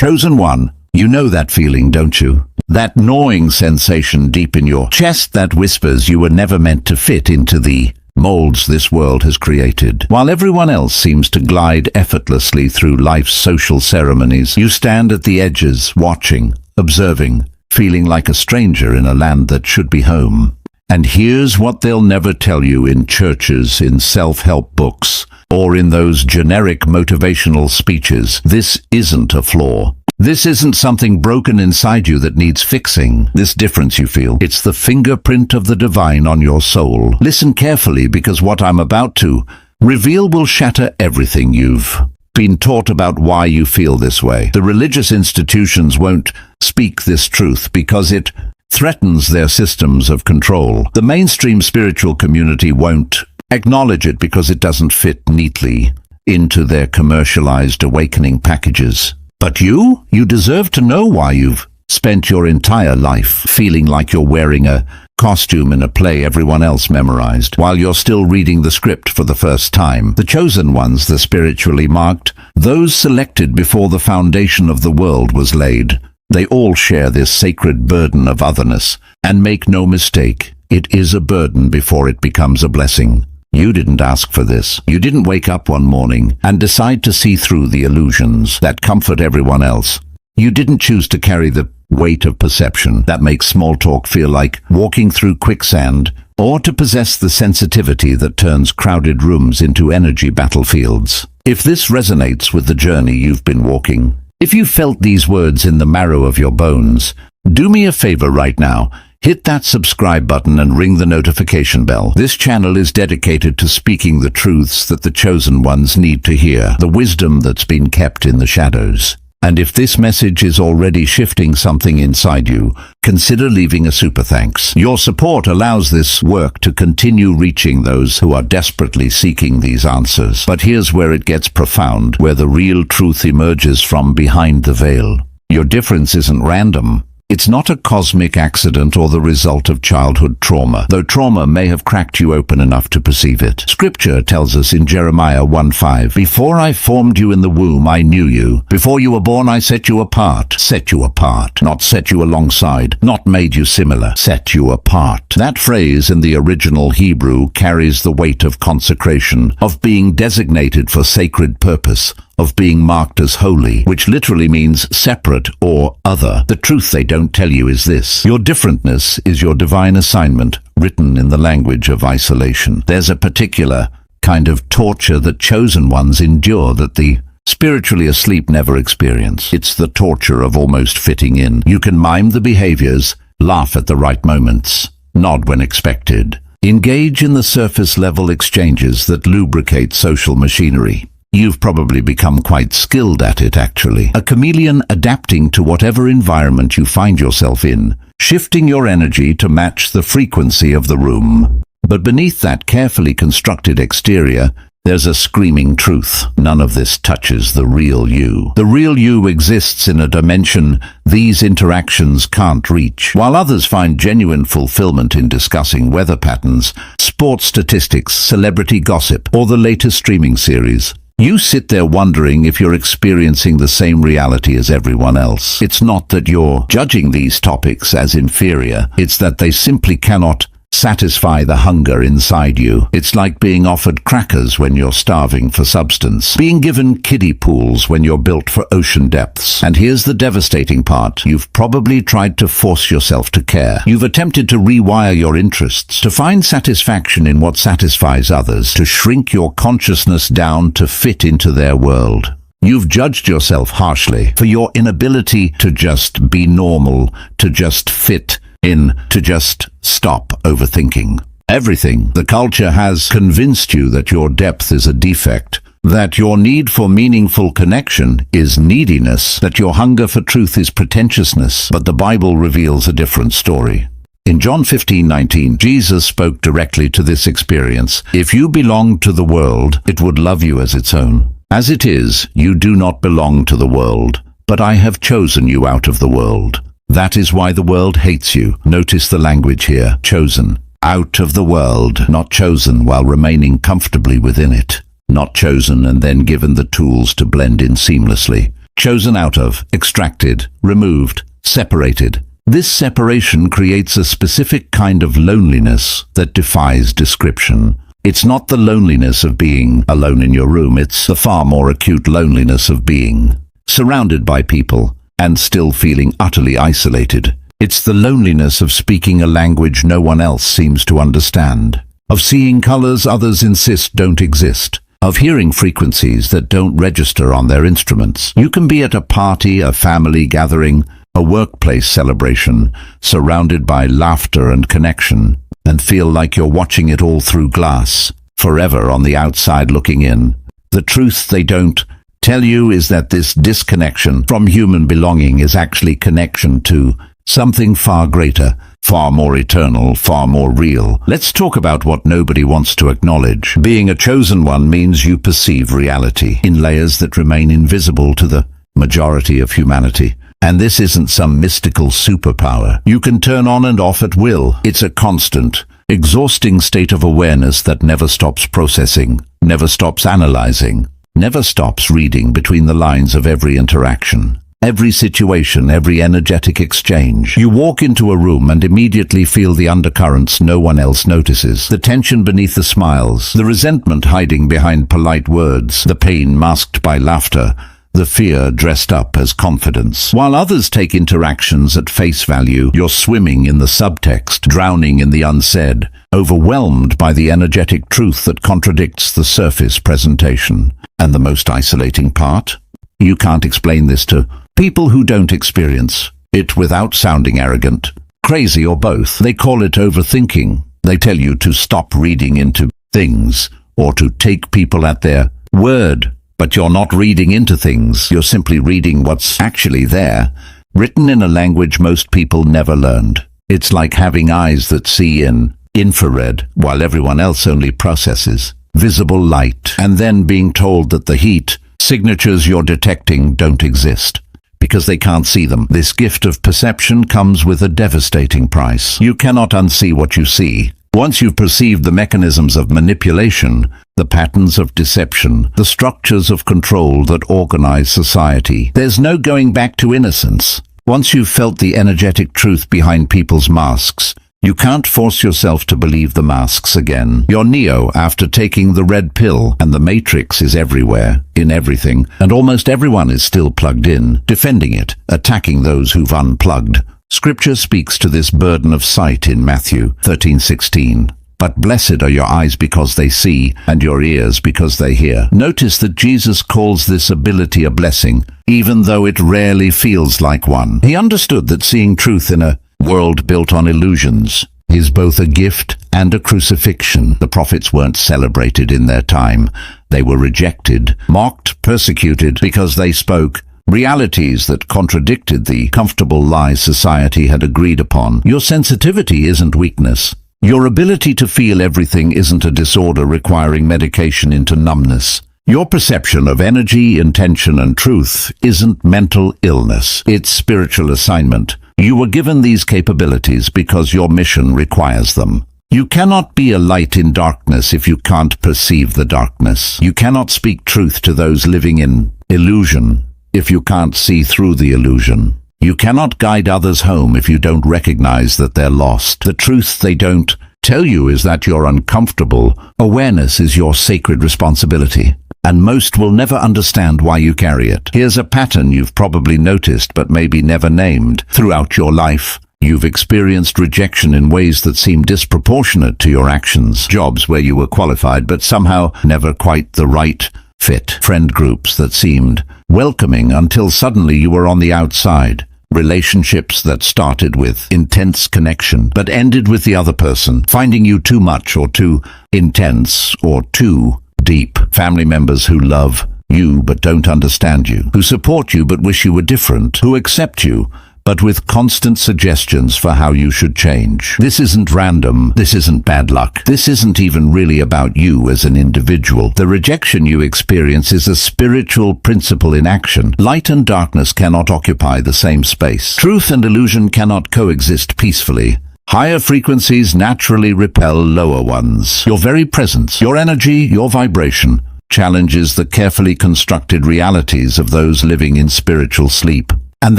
Chosen one, you know that feeling, don't you? That gnawing sensation deep in your chest that whispers you were never meant to fit into the molds this world has created. While everyone else seems to glide effortlessly through life's social ceremonies, you stand at the edges, watching, observing, feeling like a stranger in a land that should be home. And here's what they'll never tell you in churches, in self-help books, or in those generic motivational speeches. This isn't a flaw. This isn't something broken inside you that needs fixing. This difference you feel, it's the fingerprint of the divine on your soul. Listen carefully, because what I'm about to reveal will shatter everything you've been taught about why you feel this way. The religious institutions won't speak this truth because it threatens their systems of control. The mainstream spiritual community won't acknowledge it because it doesn't fit neatly into their commercialized awakening packages. But you deserve to know why you've spent your entire life feeling like you're wearing a costume in a play everyone else memorized, while you're still reading the script for the first time. The chosen ones, the spiritually marked, those selected before the foundation of the world was laid, they all share this sacred burden of otherness. And make no mistake, it is a burden before it becomes a blessing. You didn't ask for this. You didn't wake up one morning and decide to see through the illusions that comfort everyone else. You didn't choose to carry the weight of perception that makes small talk feel like walking through quicksand, or to possess the sensitivity that turns crowded rooms into energy battlefields. If this resonates with the journey you've been walking, if you felt these words in the marrow of your bones, do me a favor right now. Hit that subscribe button and ring the notification bell. This channel is dedicated to speaking the truths that the chosen ones need to hear, the wisdom that's been kept in the shadows. And if this message is already shifting something inside you, consider leaving a super thanks. Your support allows this work to continue reaching those who are desperately seeking these answers. But here's where it gets profound, where the real truth emerges from behind the veil. Your difference isn't random. It's not a cosmic accident or the result of childhood trauma, though trauma may have cracked you open enough to perceive it. Scripture tells us in Jeremiah 1:5, "Before I formed you in the womb, I knew you. Before you were born, I set you apart." Set you apart. Not set you alongside. Not made you similar. Set you apart. That phrase in the original Hebrew carries the weight of consecration, of being designated for sacred purpose, of being marked as holy, which literally means separate or other. The truth they don't tell you is this: your differentness is your divine assignment, written in the language of isolation. There's a particular kind of torture that chosen ones endure that the spiritually asleep never experience. It's the torture of almost fitting in. You can mime the behaviors, laugh at the right moments, nod when expected, engage in the surface-level exchanges that lubricate social machinery. You've probably become quite skilled at it, actually. A chameleon adapting to whatever environment you find yourself in, shifting your energy to match the frequency of the room. But beneath that carefully constructed exterior, there's a screaming truth. None of this touches the real you. The real you exists in a dimension these interactions can't reach. While others find genuine fulfillment in discussing weather patterns, sports statistics, celebrity gossip, or the latest streaming series, you sit there wondering if you're experiencing the same reality as everyone else. It's not that you're judging these topics as inferior, it's that they simply cannot satisfy the hunger inside you. It's like being offered crackers when you're starving for substance, being given kiddie pools when you're built for ocean depths. And here's the devastating part: you've probably tried to force yourself to care. You've attempted to rewire your interests, to find satisfaction in what satisfies others, to shrink your consciousness down to fit into their world. You've judged yourself harshly for your inability to just be normal, to just fit in, to just stop overthinking everything. The culture has convinced you that your depth is a defect, that your need for meaningful connection is neediness, that your hunger for truth is pretentiousness. But the Bible reveals a different story. In John 15:19, Jesus spoke directly to this experience. If you belonged to the world, it would love you as its own. As it is, you do not belong to the world, but I have chosen you out of the world. That is why the world hates you. Notice the language here. Chosen. Out of the world. Not chosen while remaining comfortably within it. Not chosen and then given the tools to blend in seamlessly. chosen out of, extracted, removed, separated. This separation creates a specific kind of loneliness that defies description. It's not the loneliness of being alone in your room, it's the far more acute loneliness of being surrounded by people and still feeling utterly isolated. It's the loneliness of speaking a language no one else seems to understand, of seeing colors others insist don't exist, of hearing frequencies that don't register on their instruments. You can be at a party, a family gathering, a workplace celebration, surrounded by laughter and connection, and feel like you're watching it all through glass, forever on the outside looking in. The truth they don't tell you is that this disconnection from human belonging is actually connection to something far greater, far more eternal, far more real. Let's talk about what nobody wants to acknowledge. Being a chosen one means you perceive reality in layers that remain invisible to the majority of humanity. And this isn't some mystical superpower you can turn on and off at will. It's a constant, exhausting state of awareness that never stops processing, never stops analyzing, never stops reading between the lines of every interaction, every situation, every energetic exchange. You walk into a room and immediately feel the undercurrents no one else notices, the tension beneath the smiles, the resentment hiding behind polite words, the pain masked by laughter, the fear dressed up as confidence. While others take interactions at face value, you're swimming in the subtext, drowning in the unsaid, overwhelmed by the energetic truth that contradicts the surface presentation. And the most isolating part? You can't explain this to people who don't experience it without sounding arrogant, crazy, or both. They call it overthinking. They tell you to stop reading into things or to take people at their word. But you're not reading into things, you're simply reading what's actually there, written in a language most people never learned. It's like having eyes that see in infrared while everyone else only processes visible light, and then being told that the heat signatures you're detecting don't exist because they can't see them. This gift of perception comes with a devastating price. You cannot unsee what you see. Once you've perceived the mechanisms of manipulation, the patterns of deception, the structures of control that organize society, there's no going back to innocence. Once you've felt the energetic truth behind people's masks, you can't force yourself to believe the masks again. You're Neo after taking the red pill, and the Matrix is everywhere, in everything, and almost everyone is still plugged in, defending it, attacking those who've unplugged. Scripture speaks to this burden of sight in Matthew 13:16. But blessed are your eyes because they see, and your ears because they hear. Notice that Jesus calls this ability a blessing, even though it rarely feels like one. He understood that seeing truth in a world built on illusions is both a gift and a crucifixion. The prophets weren't celebrated in their time. They were rejected, mocked, persecuted because they spoke realities that contradicted the comfortable lies society had agreed upon. Your sensitivity isn't weakness. Your ability to feel everything isn't a disorder requiring medication into numbness. Your perception of energy, intention, and truth isn't mental illness. It's spiritual assignment. You were given these capabilities because your mission requires them. You cannot be a light in darkness if you can't perceive the darkness. You cannot speak truth to those living in illusion if you can't see through the illusion. You cannot guide others home if you don't recognize that they're lost. The truth they don't tell you is that you're uncomfortable. Awareness is your sacred responsibility, and most will never understand why you carry it. Here's a pattern you've probably noticed but maybe never named. Throughout your life, you've experienced rejection in ways that seem disproportionate to your actions. Jobs where you were qualified but somehow never quite the right fit. Friend groups that seemed welcoming until suddenly you were on the outside. Relationships that started with intense connection but ended with the other person finding you too much or too intense or too deep. Family members who love you but don't understand you, who support you but wish you were different, who accept you but with constant suggestions for how you should change. This isn't random. This isn't bad luck. This isn't even really about you as an individual. The rejection you experience is a spiritual principle in action. Light and darkness cannot occupy the same space. Truth and illusion cannot coexist peacefully. Higher frequencies naturally repel lower ones. Your very presence, your energy, your vibration challenges the carefully constructed realities of those living in spiritual sleep. And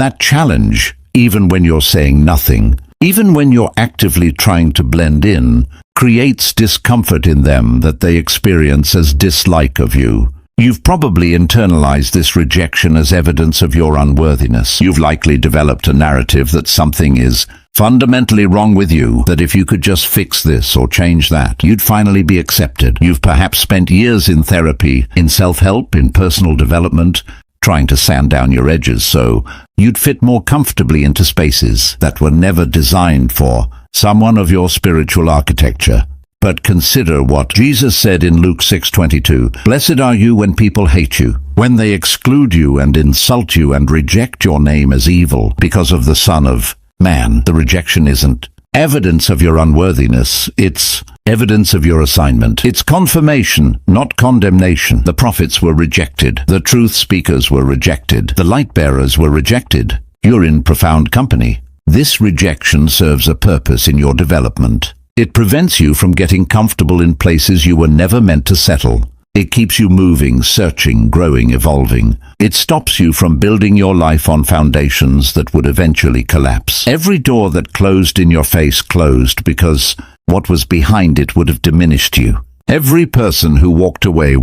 that challenge, even when you're saying nothing, even when you're actively trying to blend in, creates discomfort in them that they experience as dislike of you. You've probably internalized this rejection as evidence of your unworthiness. You've likely developed a narrative that something is fundamentally wrong with you, that if you could just fix this or change that, you'd finally be accepted. You've perhaps spent years in therapy, in self-help, in personal development, trying to sand down your edges so you'd fit more comfortably into spaces that were never designed for someone of your spiritual architecture. But consider what Jesus said in Luke 6:22. Blessed are you when people hate you, when they exclude you and insult you and reject your name as evil because of the Son of Man. The rejection isn't evidence of your unworthiness, it's evidence of your assignment. It's confirmation, not condemnation. The prophets were rejected. The truth speakers were rejected. The light bearers were rejected. You're in profound company. This rejection serves a purpose in your development. It prevents you from getting comfortable in places you were never meant to settle. It keeps you moving, searching, growing, evolving. It stops you from building your life on foundations that would eventually collapse. Every door that closed in your face closed because what was behind it would have diminished you. Every person who walked away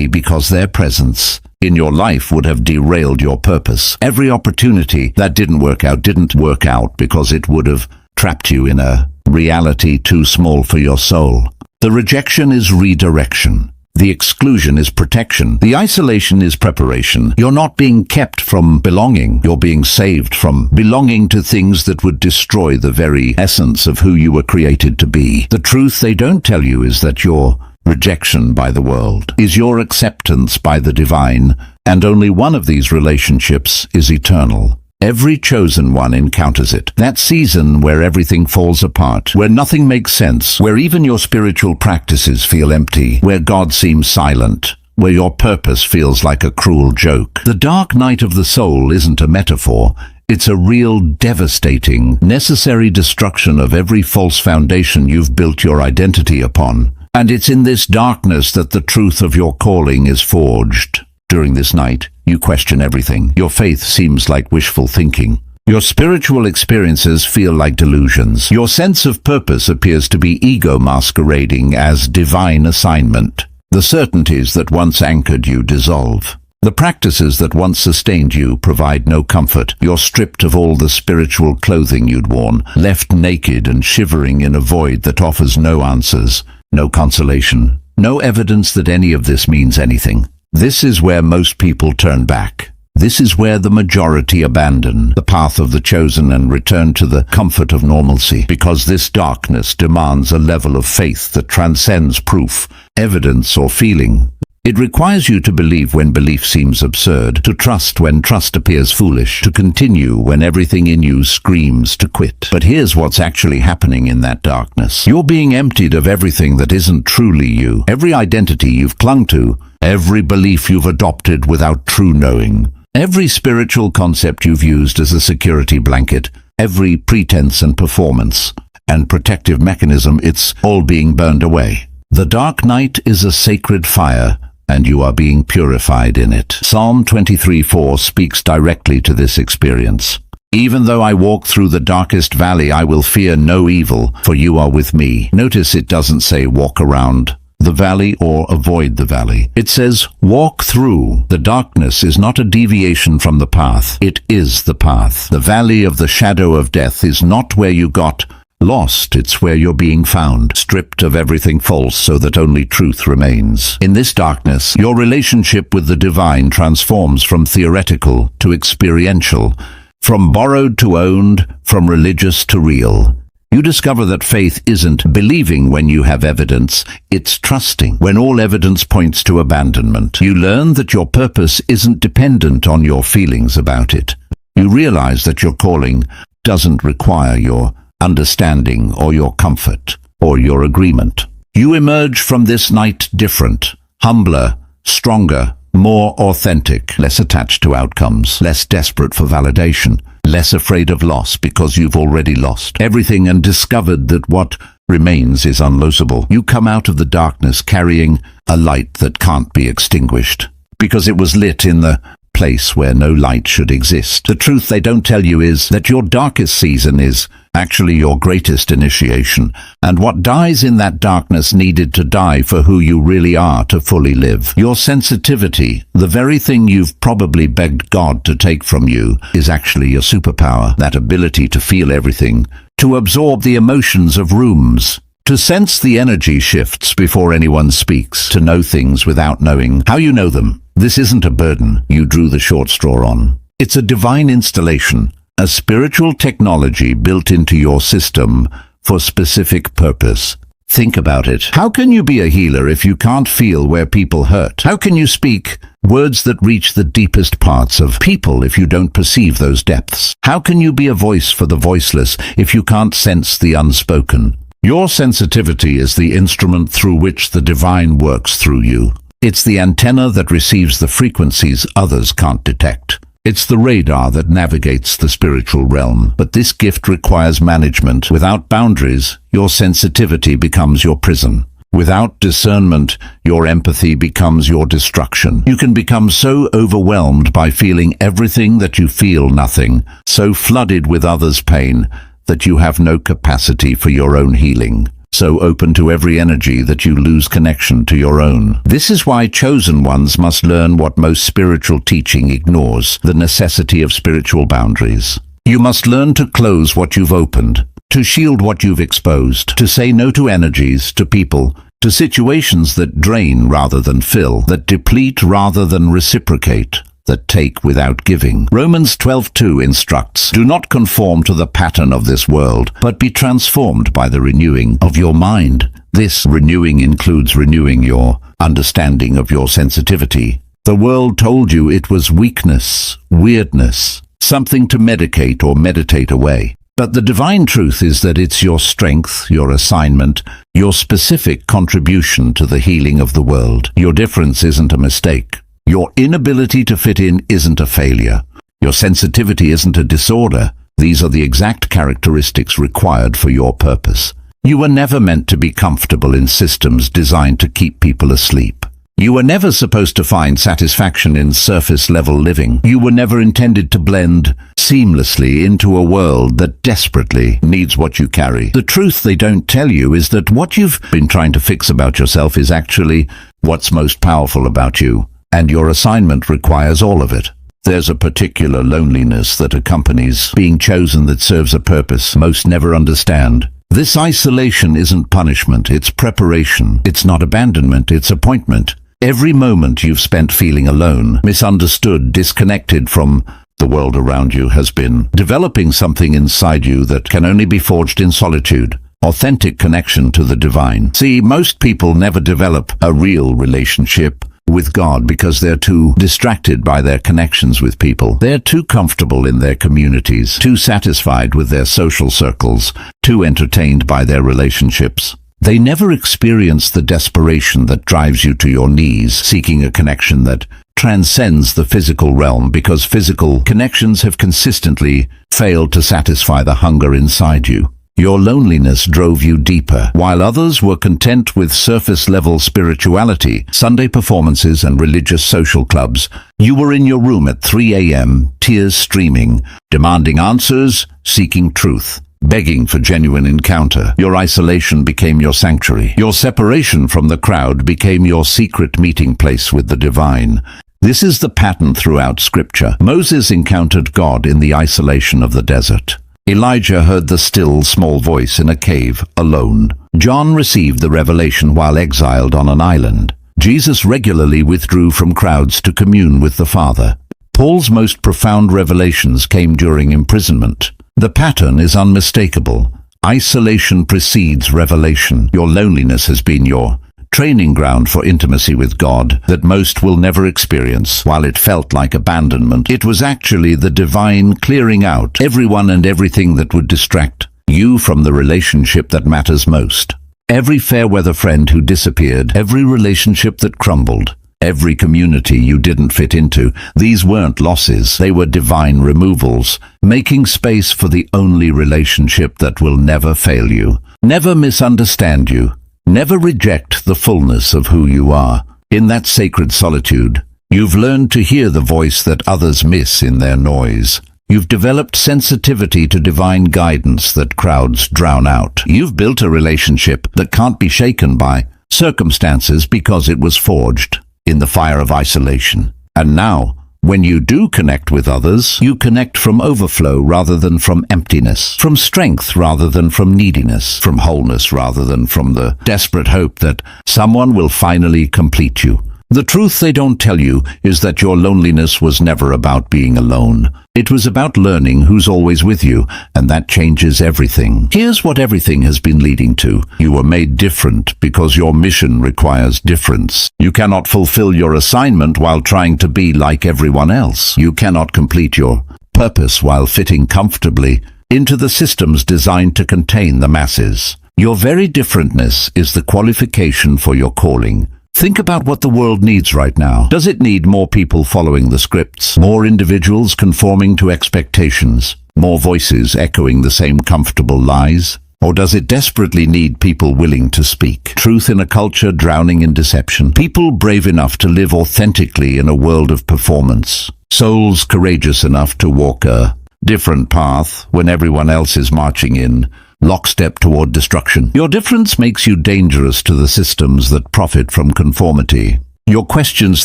because their presence in your life would have derailed your purpose. Every opportunity that didn't work out because it would have trapped you in a reality too small for your soul. The rejection is redirection. The exclusion is protection. The isolation is preparation. You're not being kept from belonging. You're being saved from belonging to things that would destroy the very essence of who you were created to be. The truth they don't tell you is that your rejection by the world is your acceptance by the divine, and only one of these relationships is eternal. Every chosen one encounters it. That season where everything falls apart, where nothing makes sense, where even your spiritual practices feel empty, where God seems silent, where your purpose feels like a cruel joke. The dark night of the soul isn't a metaphor. It's a real, devastating, necessary destruction of every false foundation you've built your identity upon. And it's in this darkness that the truth of your calling is forged. During this night, you question everything. Your faith seems like wishful thinking. Your spiritual experiences feel like delusions. Your sense of purpose appears to be ego masquerading as divine assignment. The certainties that once anchored you dissolve. The practices that once sustained you provide no comfort. You're stripped of all the spiritual clothing you'd worn, left naked and shivering in a void that offers no answers, no consolation, no evidence that any of this means anything. This is where most people turn back. This is where the majority abandon the path of the chosen and return to the comfort of normalcy, because this darkness demands a level of faith that transcends proof, evidence, or feeling. It requires you to believe when belief seems absurd, to trust when trust appears foolish, to continue when everything in you screams to quit. But here's what's actually happening in that darkness. You're being emptied of everything that isn't truly you. Every identity you've clung to, every belief you've adopted without true knowing, every spiritual concept you've used as a security blanket, every pretense and performance and protective mechanism, it's all being burned away. The dark night is a sacred fire, and you are being purified in it. Psalm 23:4 speaks directly to this experience. Even though I walk through the darkest valley, I will fear no evil, for you are with me. Notice it doesn't say walk around the valley or avoid the valley. It says walk through. The darkness is not a deviation from the path. It is the path. The valley of the shadow of death is not where you got lost, it's where you're being found, stripped of everything false so that only truth remains. In this darkness, your relationship with the divine transforms from theoretical to experiential, from borrowed to owned, from religious to real. You discover that faith isn't believing when you have evidence, it's trusting when all evidence points to abandonment. You learn that your purpose isn't dependent on your feelings about it. You realize that your calling doesn't require your understanding or your comfort or your agreement. You emerge from this night different, humbler, stronger, more authentic, less attached to outcomes, less desperate for validation, less afraid of loss because you've already lost everything and discovered that what remains is unlosable. You come out of the darkness carrying a light that can't be extinguished, because it was lit in the place where no light should exist. The truth they don't tell you is that your darkest season is actually your greatest initiation, and what dies in that darkness needed to die for who you really are to fully live. Your sensitivity, the very thing you've probably begged God to take from you, is actually your superpower. That ability to feel everything, to absorb the emotions of rooms, to sense the energy shifts before anyone speaks, to know things without knowing how you know them. This isn't a burden you drew the short straw on. It's a divine installation, a spiritual technology built into your system for specific purpose. Think about it. How can you be a healer if you can't feel where people hurt? How can you speak words that reach the deepest parts of people if you don't perceive those depths? How can you be a voice for the voiceless if you can't sense the unspoken? Your sensitivity is the instrument through which the divine works through you. It's the antenna that receives the frequencies others can't detect. It's the radar that navigates the spiritual realm. But this gift requires management. Without boundaries, your sensitivity becomes your prison. Without discernment, your empathy becomes your destruction. You can become so overwhelmed by feeling everything that you feel nothing, so flooded with others' pain that you have no capacity for your own healing. So open to every energy that you lose connection to your own. This is why chosen ones must learn what most spiritual teaching ignores: the necessity of spiritual boundaries. You must learn to close what you've opened, to shield what you've exposed, to say no to energies, to people, to situations that drain rather than fill, that deplete rather than reciprocate, that take without giving. Romans 12:2 instructs, "Do not conform to the pattern of this world, but be transformed by the renewing of your mind." This renewing includes renewing your understanding of your sensitivity. The world told you it was weakness, weirdness, something to medicate or meditate away. But the divine truth is that it's your strength, your assignment, your specific contribution to the healing of the world. Your difference isn't a mistake. Your inability to fit in isn't a failure. Your sensitivity isn't a disorder. These are the exact characteristics required for your purpose. You were never meant to be comfortable in systems designed to keep people asleep. You were never supposed to find satisfaction in surface-level living. You were never intended to blend seamlessly into a world that desperately needs what you carry. The truth they don't tell you is that what you've been trying to fix about yourself is actually what's most powerful about you. And your assignment requires all of it. There's a particular loneliness that accompanies being chosen that serves a purpose most never understand. This isolation isn't punishment, it's preparation. It's not abandonment, it's appointment. Every moment you've spent feeling alone, misunderstood, disconnected from the world around you has been developing something inside you that can only be forged in solitude. Authentic connection to the divine. See, most people never develop a real relationship with God because they're too distracted by their connections with people. They're too comfortable in their communities, too satisfied with their social circles, too entertained by their relationships. They never experience the desperation that drives you to your knees, seeking a connection that transcends the physical realm, because physical connections have consistently failed to satisfy the hunger inside you. Your loneliness drove you deeper. While others were content with surface-level spirituality, Sunday performances and religious social clubs, you were in your room at 3 a.m., tears streaming, demanding answers, seeking truth, begging for genuine encounter. Your isolation became your sanctuary. Your separation from the crowd became your secret meeting place with the divine. This is the pattern throughout Scripture. Moses encountered God in the isolation of the desert. Elijah heard the still, small voice in a cave, alone. John received the revelation while exiled on an island. Jesus regularly withdrew from crowds to commune with the Father. Paul's most profound revelations came during imprisonment. The pattern is unmistakable. Isolation precedes revelation. Your loneliness has been your training ground for intimacy with God that most will never experience. While it felt like abandonment, it was actually the divine clearing out everyone and everything that would distract you from the relationship that matters most. Every fair-weather friend who disappeared, every relationship that crumbled, every community you didn't fit into. These weren't losses, they were divine removals, making space for the only relationship that will never fail you, never misunderstand you, never reject the fullness of who you are. In that sacred solitude, you've learned to hear the voice that others miss in their noise. You've developed sensitivity to divine guidance that crowds drown out. You've built a relationship that can't be shaken by circumstances because it was forged in the fire of isolation. And now, when you do connect with others, you connect from overflow rather than from emptiness, from strength rather than from neediness, from wholeness rather than from the desperate hope that someone will finally complete you. The truth they don't tell you is that your loneliness was never about being alone. It was about learning who's always with you, and that changes everything. Here's what everything has been leading to. You were made different because your mission requires difference. You cannot fulfill your assignment while trying to be like everyone else. You cannot complete your purpose while fitting comfortably into the systems designed to contain the masses. Your very differentness is the qualification for your calling. Think about what the world needs right now. Does it need more people following the scripts? More individuals conforming to expectations? More voices echoing the same comfortable lies? Or does it desperately need people willing to speak truth in a culture drowning in deception? People brave enough to live authentically in a world of performance. Souls courageous enough to walk a different path when everyone else is marching in lockstep toward destruction. Your difference makes you dangerous to the systems that profit from conformity. Your questions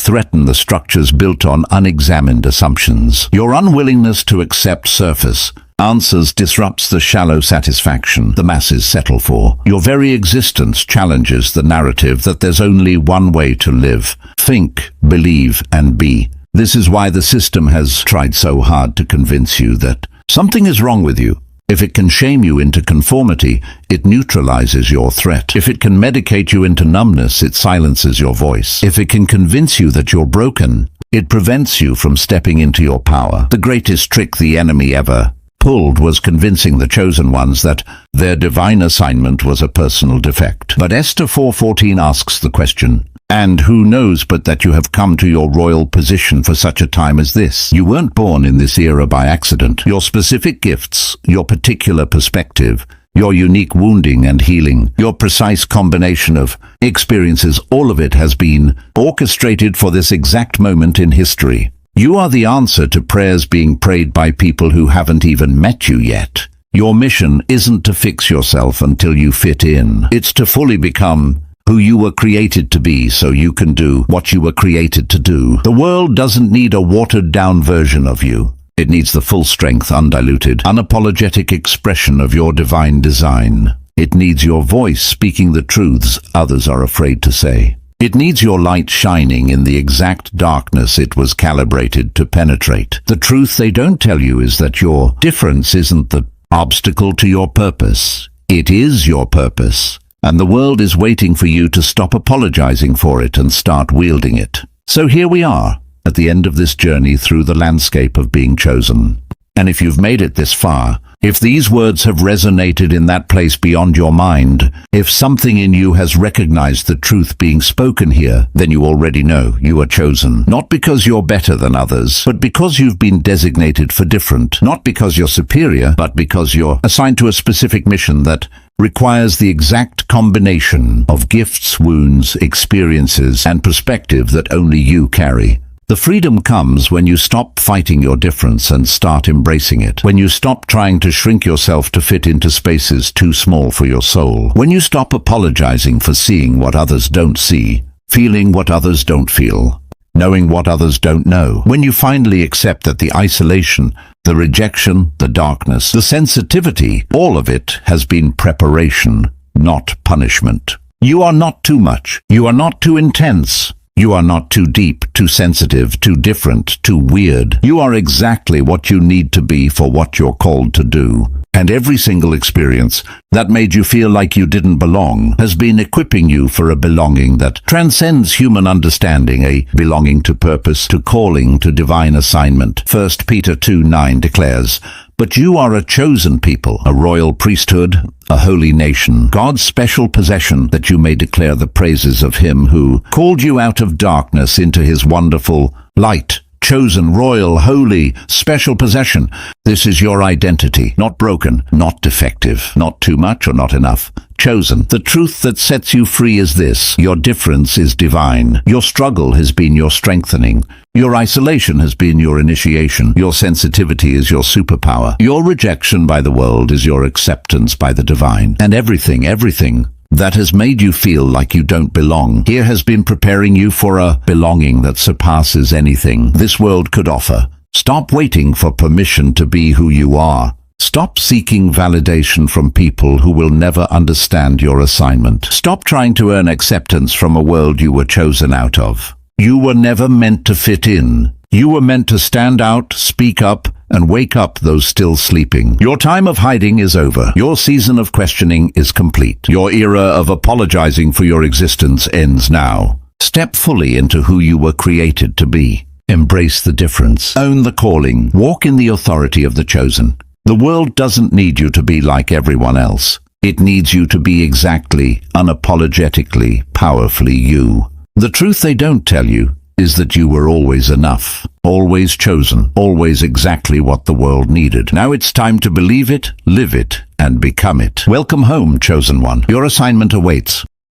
threaten the structures built on unexamined assumptions. Your unwillingness to accept surface answers disrupts the shallow satisfaction the masses settle for. Your very existence challenges the narrative that there's only one way to live, think, believe, and be. This is why the system has tried so hard to convince you that something is wrong with you. If it can shame you into conformity, it neutralizes your threat. If it can medicate you into numbness, it silences your voice. If it can convince you that you're broken, it prevents you from stepping into your power. The greatest trick the enemy ever pulled was convincing the chosen ones that their divine assignment was a personal defect. But Esther 4:14 asks the question, "And who knows but that you have come to your royal position for such a time as this?" You weren't born in this era by accident. Your specific gifts, your particular perspective, your unique wounding and healing, your precise combination of experiences, all of it has been orchestrated for this exact moment in history. You are the answer to prayers being prayed by people who haven't even met you yet. Your mission isn't to fix yourself until you fit in. It's to fully become who you were created to be so you can do what you were created to do. The world doesn't need a watered-down version of you. It needs the full-strength, undiluted, unapologetic expression of your divine design. It needs your voice speaking the truths others are afraid to say. It needs your light shining in the exact darkness it was calibrated to penetrate. The truth they don't tell you is that your difference isn't the obstacle to your purpose. It is your purpose. And the world is waiting for you to stop apologizing for it and start wielding it. So here we are, at the end of this journey through the landscape of being chosen. And if you've made it this far, if these words have resonated in that place beyond your mind, if something in you has recognized the truth being spoken here, then you already know you are chosen. Not because you're better than others, but because you've been designated for different. Not because you're superior, but because you're assigned to a specific mission that requires the exact combination of gifts, wounds, experiences, and perspective that only you carry. The freedom comes when you stop fighting your difference and start embracing it. When you stop trying to shrink yourself to fit into spaces too small for your soul. When you stop apologizing for seeing what others don't see, feeling what others don't feel, knowing what others don't know. When you finally accept that the isolation, the rejection, the darkness, the sensitivity, all of it has been preparation, not punishment. You are not too much. You are not too intense. You are not too deep, too sensitive, too different, too weird. You are exactly what you need to be for what you're called to do. And every single experience that made you feel like you didn't belong has been equipping you for a belonging that transcends human understanding, a belonging to purpose, to calling, to divine assignment. 1 Peter 2:9 declares, But you are a chosen people, a royal priesthood, a holy nation, God's special possession, that you may declare the praises of him who called you out of darkness into his wonderful light. Chosen, royal, holy, special possession. This is your identity. Not broken, not defective, not too much or not enough. Chosen. The truth that sets you free is this: your difference is divine. Your struggle has been your strengthening. Your isolation has been your initiation. Your sensitivity is your superpower. Your rejection by the world is your acceptance by the divine. And everything that has made you feel like you don't belong here has been preparing you for a belonging that surpasses anything this world could offer. Stop waiting for permission to be who you are. Stop seeking validation from people who will never understand your assignment. Stop trying to earn acceptance from a world you were chosen out of. You were never meant to fit in. You were meant to stand out, speak up, and wake up those still sleeping. Your time of hiding is over. Your season of questioning is complete. Your era of apologizing for your existence ends now. Step fully into who you were created to be. Embrace the difference. Own the calling. Walk in the authority of the chosen. The world doesn't need you to be like everyone else. It needs you to be exactly, unapologetically, powerfully you. The truth they don't tell you is that you were always enough, always chosen, always exactly what the world needed. Now it's time to believe it, live it, and become it. Welcome home, chosen one. Your assignment awaits.